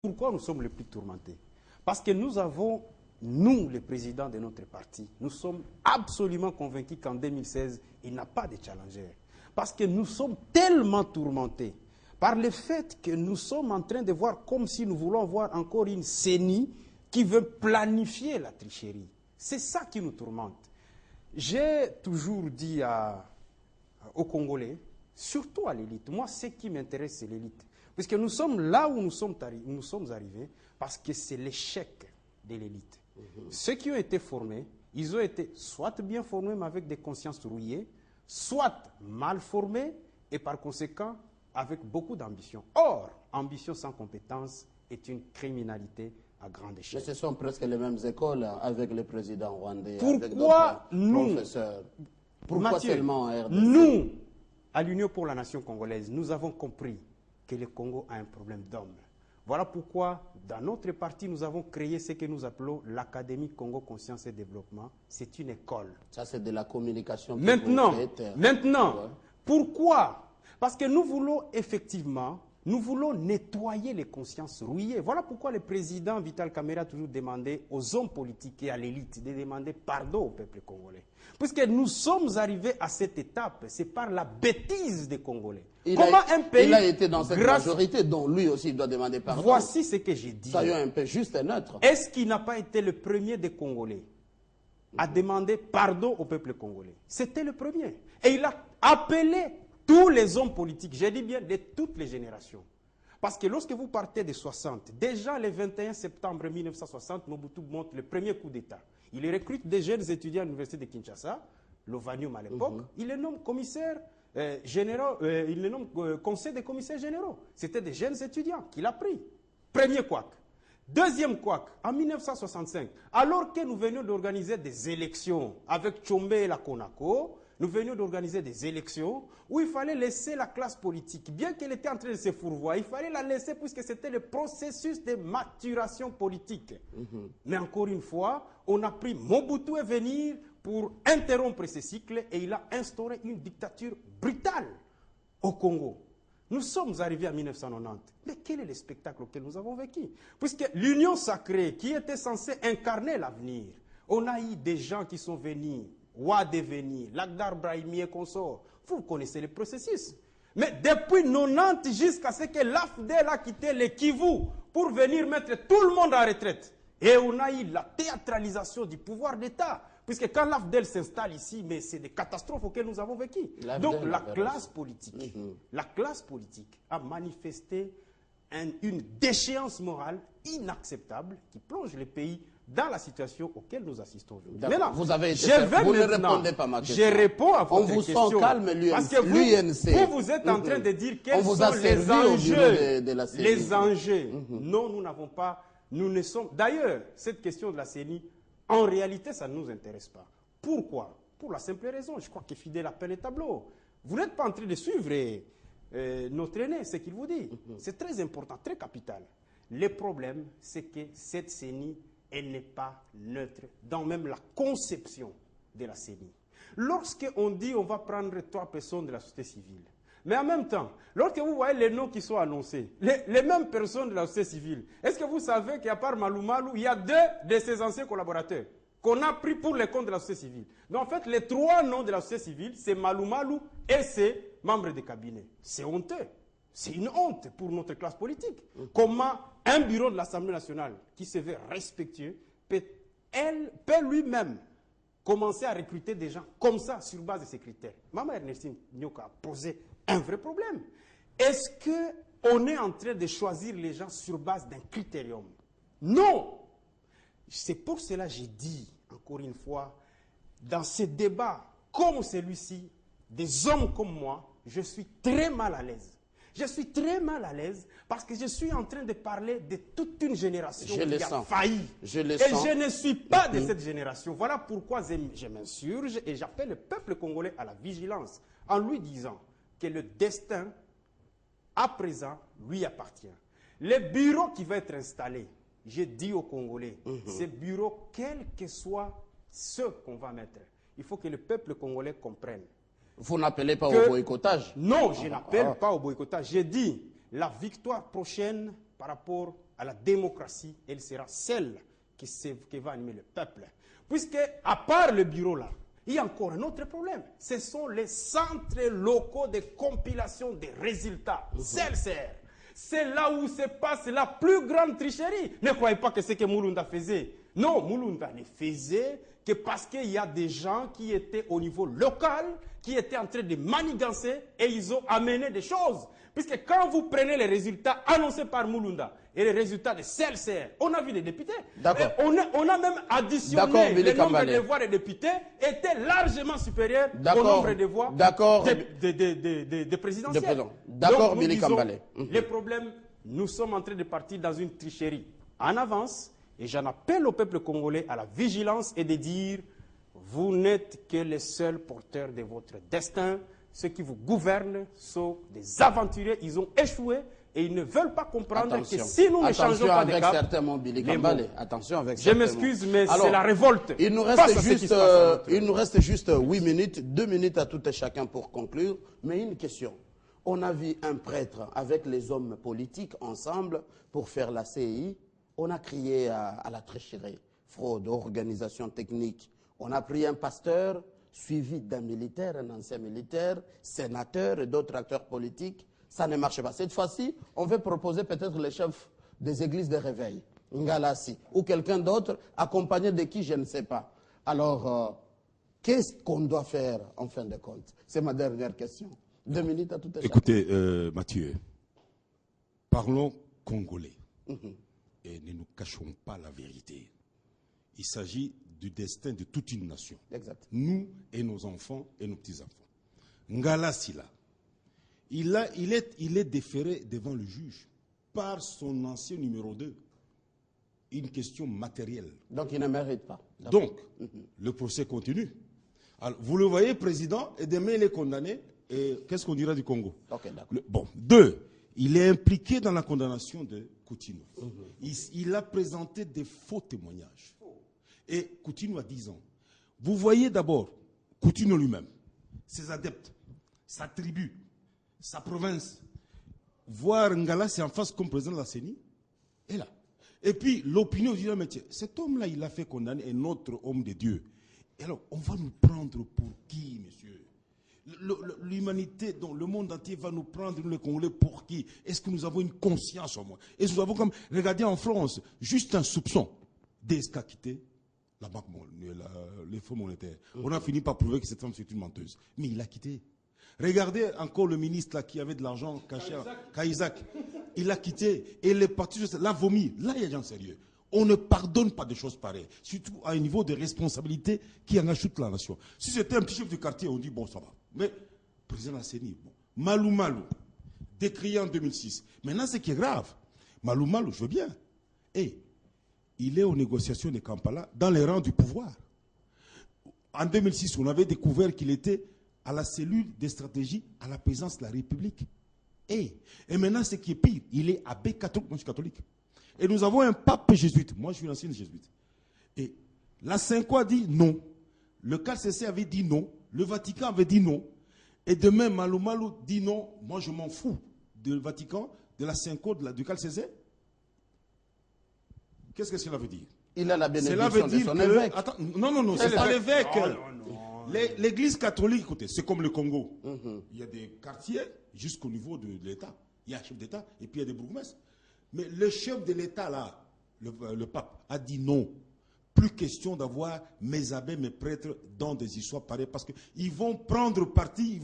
Pourquoi nous sommes les plus tourmentés? Parce que nous avons, nous, les présidents de notre parti, nous sommes absolument convaincus qu'en 2016, il n'y a pas de challenger. Parce que nous sommes tellement tourmentés par le fait que nous sommes en train de voir comme si nous voulons voir encore une CENI qui veut planifier la tricherie. C'est ça qui nous tourmente. J'ai toujours dit aux Congolais, surtout à l'élite, moi ce qui m'intéresse c'est l'élite. Puisque nous sommes là où nous sommes arrivés parce que c'est l'échec de l'élite. Ceux qui ont été formés, ils ont été soit bien formés mais avec des consciences rouillées, soit mal formés et par conséquent avec beaucoup d'ambition. Or, ambition sans compétence est une criminalité à grande échelle. Mais ce sont presque les mêmes écoles avec le président rwandais. Pourquoi nous, professeurs. Pourquoi Mathieu, seulement RDC? Nous, à l'Union pour la nation congolaise, nous avons compris que le Congo a un problème d'hommes. Voilà pourquoi, dans notre parti, nous avons créé ce que nous appelons l'Académie Congo Conscience et Développement. C'est une école. Ça, c'est de la communication. Maintenant, ouais. Pourquoi? Parce que nous voulons effectivement, nous voulons nettoyer les consciences rouillées. Voilà pourquoi le président Vital Kamerhe a toujours demandé aux hommes politiques et à l'élite de demander pardon au peuple congolais. Puisque nous sommes arrivés à cette étape, c'est par la bêtise des Congolais. Il a été dans cette majorité dont lui aussi doit demander pardon. Voici ce que j'ai dit. Soyons un peu juste et neutre. Est-ce qu'il n'a pas été le premier des Congolais à demander pardon au peuple congolais? C'était le premier. Et il a appelé tous les hommes politiques, j'ai dit bien de toutes les générations. Parce que lorsque vous partez des 60, déjà le 21 septembre 1960, Mobutu monte le premier coup d'État. Il recrute des jeunes étudiants à l'université de Kinshasa, l'Ovanium à l'époque, il les nomme commissaires généraux, il les nomme conseil des commissaires généraux. C'était des jeunes étudiants qu'il a pris. Premier couac. Deuxième couac, en 1965, alors que nous venions d'organiser des élections avec Tchombe et la Konako, nous venions d'organiser des élections où il fallait laisser la classe politique, bien qu'elle était en train de se fourvoyer, il fallait la laisser puisque c'était le processus de maturation politique. Mais encore une fois, on a pris Mobutu à venir pour interrompre ce cycle et il a instauré une dictature brutale au Congo. Nous sommes arrivés en 1990. Mais quel est le spectacle auquel nous avons vécu? Puisque l'union sacrée qui était censée incarner l'avenir, on a eu des gens qui sont venus Ouadeveni, Lagdar Brahimi et consorts. Vous connaissez le processus. Mais depuis 90 jusqu'à ce que l'AFDEL a quitté le Kivu pour venir mettre tout le monde en retraite. Et on a eu la théâtralisation du pouvoir d'État. Puisque quand l'AFDEL s'installe ici, mais c'est des catastrophes auxquelles nous avons vécu. Donc la classe politique a manifesté une déchéance morale inacceptable qui plonge le pays dans la situation auquel nous assistons aujourd'hui. Maintenant, vous avez été vous ne répondez pas à ma question. Je réponds à votre question. On vous sent calme, parce que vous êtes en train de dire quels sont les enjeux. Les enjeux. Non, nous n'avons pas, nous ne sommes... D'ailleurs, cette question de la CENI, en réalité, ça ne nous intéresse pas. Pourquoi? Pour la simple raison, je crois que Fidèle appelle les tableaux. Vous n'êtes pas en train de suivre notre aîné, ce qu'il vous dit. C'est très important, très capital. Le problème, c'est que cette CENI, elle n'est pas neutre dans même la conception de la CENI. Lorsqu'on dit on va prendre 3 personnes de la société civile, mais en même temps, lorsque vous voyez les noms qui sont annoncés, les mêmes personnes de la société civile, est-ce que vous savez qu'à part Malou Malou, il y a 2 de ses anciens collaborateurs qu'on a pris pour les comptes de la société civile? Donc en fait, les 3 noms de la société civile, c'est Malou Malou et ses membres de cabinet. C'est honteux. C'est une honte pour notre classe politique. Comment un bureau de l'Assemblée nationale qui se veut respectueux peut lui-même commencer à recruter des gens comme ça sur base de ces critères? Maman Ernestine Nyoka a posé un vrai problème. Est-ce qu'on est en train de choisir les gens sur base d'un critérium? Non! C'est pour cela que j'ai dit, encore une fois, dans ces débats comme celui-ci, des hommes comme moi, je suis très mal à l'aise. Je suis très mal à l'aise parce que je suis en train de parler de toute une génération qui a failli. Et je ne suis pas de cette génération. Voilà pourquoi je m'insurge et j'appelle le peuple congolais à la vigilance en lui disant que le destin, à présent, lui appartient. Le bureau qui va être installé, j'ai dit aux Congolais, ce bureau, quel que soit ce qu'on va mettre, il faut que le peuple congolais comprenne. Vous n'appelez pas au boycottage? Non, je n'appelle pas au boycottage. J'ai dit, la victoire prochaine par rapport à la démocratie, elle sera celle qui va animer le peuple. Puisque, à part le bureau là, il y a encore un autre problème. Ce sont les centres locaux de compilation des résultats. CLCR. C'est là où se passe la plus grande tricherie. Ne croyez pas que c'est que Mulunda faisait. Non, Mulunda ne faisait que parce qu'il y a des gens qui étaient au niveau local, qui étaient en train de manigancer et ils ont amené des choses. Puisque quand vous prenez les résultats annoncés par Mulunda et les résultats de CLCR, on a vu des députés. On a même additionné le nombre de voix des députés était largement supérieur au nombre de voix des présidentielles. D'accord, Billy Kambale. Les problèmes, nous sommes en train de partir dans une tricherie en avance et j'en appelle au peuple congolais à la vigilance et de dire vous n'êtes que les seuls porteurs de votre destin. Ceux qui vous gouvernent sont des aventuriers, ils ont échoué et ils ne veulent pas comprendre que si nous ne changeons pas de cap... Attention avec Je m'excuse, mais c'est la révolte. Il nous reste juste 8 minutes, 2 minutes à tout et chacun pour conclure. Mais une question. On a vu un prêtre avec les hommes politiques ensemble pour faire la CI. On a crié à la tricherie, fraude, organisation technique. On a pris un pasteur suivi d'un militaire, un ancien militaire, sénateur et d'autres acteurs politiques. Ça ne marche pas. Cette fois-ci, on veut proposer peut-être le chef des églises de réveil, Ngalassi, ou quelqu'un d'autre, accompagné de qui, je ne sais pas. Alors, qu'est-ce qu'on doit faire en fin de compte? C'est ma dernière question. 2 minutes à tout à l'heure. Écoutez, Mathieu, parlons congolais et ne nous cachons pas la vérité. Il s'agit du destin de toute une nation. Exact. Nous et nos enfants et nos petits-enfants. Ngala Sila, il est déféré devant le juge par son ancien numéro 2. Une question matérielle. Donc il ne mérite pas. Donc, le procès continue. Alors, vous le voyez, président, et demain il est condamné. Et qu'est-ce qu'on dira du Congo? Okay, bon. 2, il est impliqué dans la condamnation de Coutinho. Il a présenté des faux témoignages. Et Coutinho a 10 ans. Vous voyez d'abord Coutinho lui-même, ses adeptes, sa tribu, sa province. Voir Ngala, c'est en face comme président de la CENI. Et là. Et puis l'opinion dit, mais cet homme-là, il a fait condamner un autre homme de Dieu. Et alors, on va nous prendre pour qui, monsieur? L'humanité, le monde entier va nous prendre, nous les Congolais, pour qui? Est-ce que nous avons une conscience au moins? Est-ce que nous avons comme, regardez en France, juste un soupçon, DSK quitté, la banque, les fonds monétaires. On a fini par prouver que cette femme c'est une menteuse. Mais il a quitté. Regardez encore le ministre là, qui avait de l'argent caché, Kaïsak. Il a quitté. Et les partis l'a vomi. Là, il y a des gens sérieux. On ne pardonne pas des choses pareilles. Surtout à un niveau de responsabilité qui engage toute la nation. Si c'était un petit chef de quartier, on dit bon, ça va. Mais, président de la CENI, bon. Malou Malou, décrié en 2006. Maintenant, ce qui est grave, Malou Malou, je veux bien. Et il est aux négociations de Kampala dans les rangs du pouvoir. En 2006, on avait découvert qu'il était à la cellule des stratégies à la présidence de la République. Et maintenant, ce qui est pire, il est abbé catholique. Moi, je suis catholique. Et nous avons un pape jésuite. Moi, je suis un ancien jésuite. Et la Cinco a dit non. Le KCC avait dit non. Le Vatican avait dit non. Et demain, Malou Malou dit non. Moi, je m'en fous du Vatican, de la Cinco, du KCC. Qu'est-ce que cela veut dire? Il a la bénédiction de son évêque. Attends, non, c'est pas l'évêque. L'église catholique, écoutez, c'est comme le Congo. Il y a des quartiers jusqu'au niveau de l'État. Il y a un chef d'État et puis il y a des bourgmestres. Mais le chef de l'État, là, le pape, a dit non. Plus question d'avoir mes abbés, mes prêtres dans des histoires pareilles parce qu'ils vont prendre parti,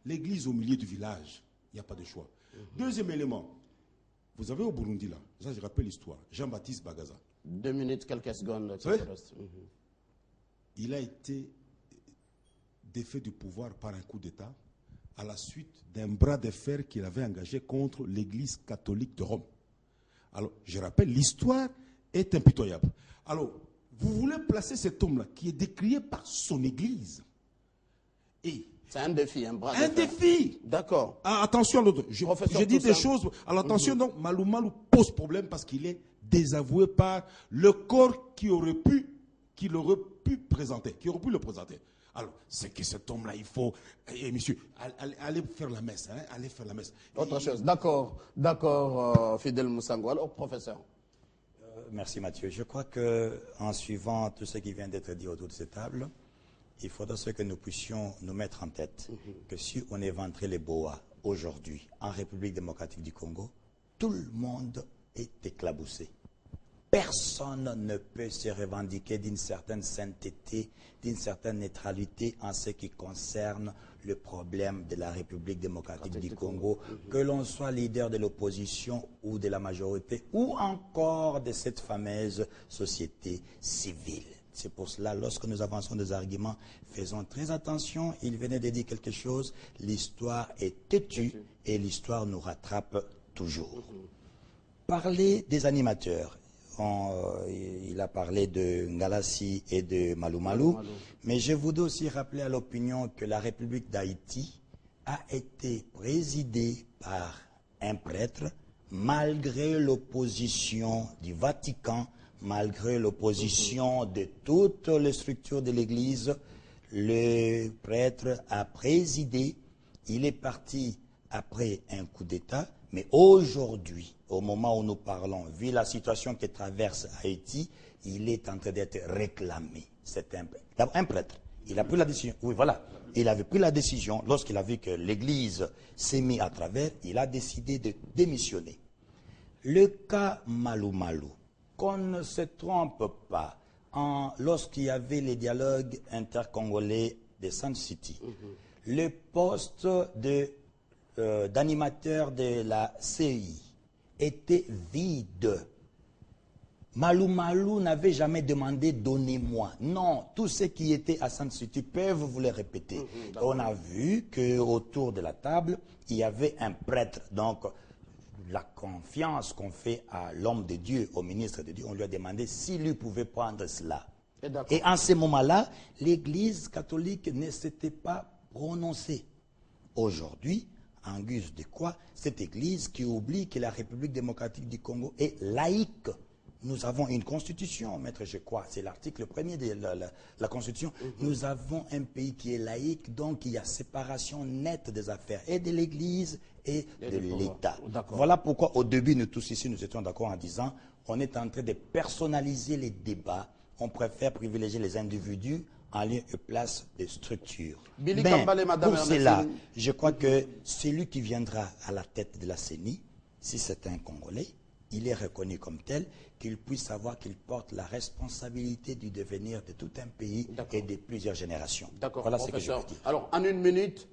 l'église au milieu du village. Il n'y a pas de choix. Deuxième élément. Vous avez au Burundi, là, ça je rappelle l'histoire, Jean-Baptiste Bagaza. 2 minutes, quelques secondes. Il a été défait du pouvoir par un coup d'État à la suite d'un bras de fer qu'il avait engagé contre l'Église catholique de Rome. Alors, je rappelle, l'histoire est impitoyable. Alors, vous voulez placer cet homme-là qui est décrié par son Église. Et c'est un défi, un bras de fer. Un défi. D'accord. Ah, attention à l'autre. Je dis des choses. Alors attention, donc, Malou Malou pose problème parce qu'il est désavoué par le corps qui aurait pu présenter, qui aurait pu le présenter. Alors, c'est que cet homme-là, il faut... monsieur, allez faire la messe, hein, allez faire la messe. Autre chose, d'accord, Fidèle Moussango. Alors, professeur. Merci Mathieu. Je crois qu'en suivant tout ce qui vient d'être dit autour de cette table, il faudra que nous puissions nous mettre en tête que si on éventerait les boas aujourd'hui en République démocratique du Congo, tout le monde est éclaboussé. Personne ne peut se revendiquer d'une certaine sainteté, d'une certaine neutralité en ce qui concerne le problème de la République démocratique du Congo, que l'on soit leader de l'opposition ou de la majorité, ou encore de cette fameuse société civile. C'est pour cela, lorsque nous avançons des arguments, faisons très attention. Il venait de dire quelque chose, l'histoire est têtue et l'histoire nous rattrape toujours. Parler des animateurs. Il a parlé de Ngalassi et de Malou Malou, mais je voudrais aussi rappeler à l'opinion que la République d'Haïti a été présidée par un prêtre, malgré l'opposition du Vatican, malgré l'opposition de toutes les structures de l'Église. Le prêtre a présidé, il est parti après un coup d'État, mais aujourd'hui, au moment où nous parlons, vu la situation que traverse Haïti, il est en train d'être réclamé. C'est un prêtre. Il a pris la décision. Oui, voilà. Il avait pris la décision, lorsqu'il a vu que l'Église s'est mise à travers, il a décidé de démissionner. Le cas Malou Malou, qu'on ne se trompe pas, lorsqu'il y avait les dialogues intercongolais de Sun City, le poste d'animateur de la CI était vide. Malou Malou n'avait jamais demandé « donnez-moi ». Non, tous ceux qui étaient à Sun City peuvent vous le répéter. On a vu qu'autour de la table, il y avait un prêtre. Donc, la confiance qu'on fait à l'homme de Dieu, au ministre de Dieu, on lui a demandé s'il lui pouvait prendre cela. Et en ce moment-là, l'Église catholique ne s'était pas prononcée. Aujourd'hui, en guise de quoi, cette Église qui oublie que la République démocratique du Congo est laïque. Nous avons une constitution, maître, je crois, c'est l'article 1er de la constitution. Nous avons un pays qui est laïque, donc il y a séparation nette des affaires et de l'Église et de l'État. Voilà pourquoi au début, nous tous ici, nous étions d'accord en disant, on est en train de personnaliser les débats, on préfère privilégier les individus en lieu et place des structures. Pour cela, je crois que celui qui viendra à la tête de la CENI, si c'est un Congolais, il est reconnu comme tel, qu'il puisse savoir qu'il porte la responsabilité du devenir de tout un pays et de plusieurs générations. D'accord, voilà ce que je veux dire. Alors, en une minute,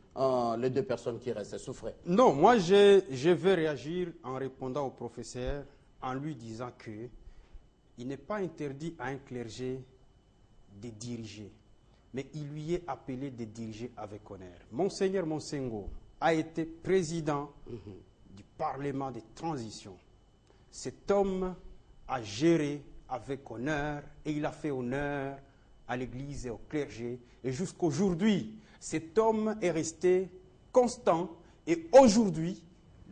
les deux personnes qui restent, souffrent. Non, moi je vais réagir en répondant au professeur, en lui disant que il n'est pas interdit à un clergé de diriger, mais il lui est appelé de diriger avec honneur. Monseigneur Monsengo a été président du Parlement de transition. Cet homme a géré avec honneur et il a fait honneur à l'Église et au clergé. Et jusqu'aujourd'hui, cet homme est resté constant et aujourd'hui,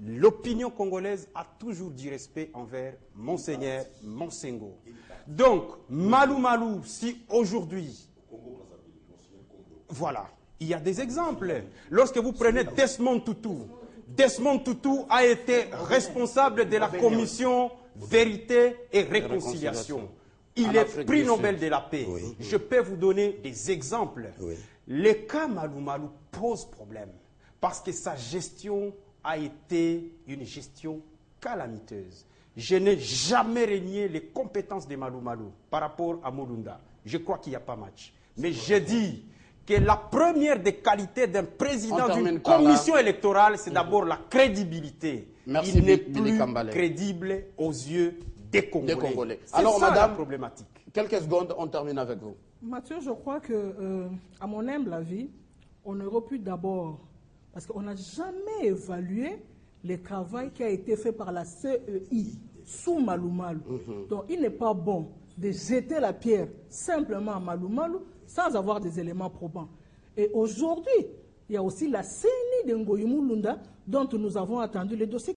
l'opinion congolaise a toujours du respect envers Monseigneur Monsengo. Donc, Malou Malou, si aujourd'hui, voilà, il y a des exemples. Lorsque vous prenez Desmond Tutu a été responsable de la commission Vérité et Réconciliation. Il est prix Nobel de la paix. Oui. Je peux vous donner des exemples. Oui. Le cas Malou Malou pose problème parce que sa gestion a été une gestion calamiteuse. Je n'ai jamais renié les compétences de Malou Malou par rapport à Molunda. Je crois qu'il n'y a pas match. Mais je dis que la première des qualités d'un président d'une commission électorale, c'est d'abord la crédibilité. Merci. Il n'est plus crédible aux yeux des Congolais. Alors, ça, madame, la problématique. Quelques secondes, on termine avec vous. Mathieu, je crois que, à mon humble avis, on aurait pu d'abord, parce qu'on n'a jamais évalué le travail qui a été fait par la CEI sous Malou Malou. Donc, il n'est pas bon de jeter la pierre simplement à Malou Malou sans avoir des éléments probants. Et aujourd'hui, il y a aussi la CENI de Ngoyi Mulunda dont nous avons attendu les dossiers.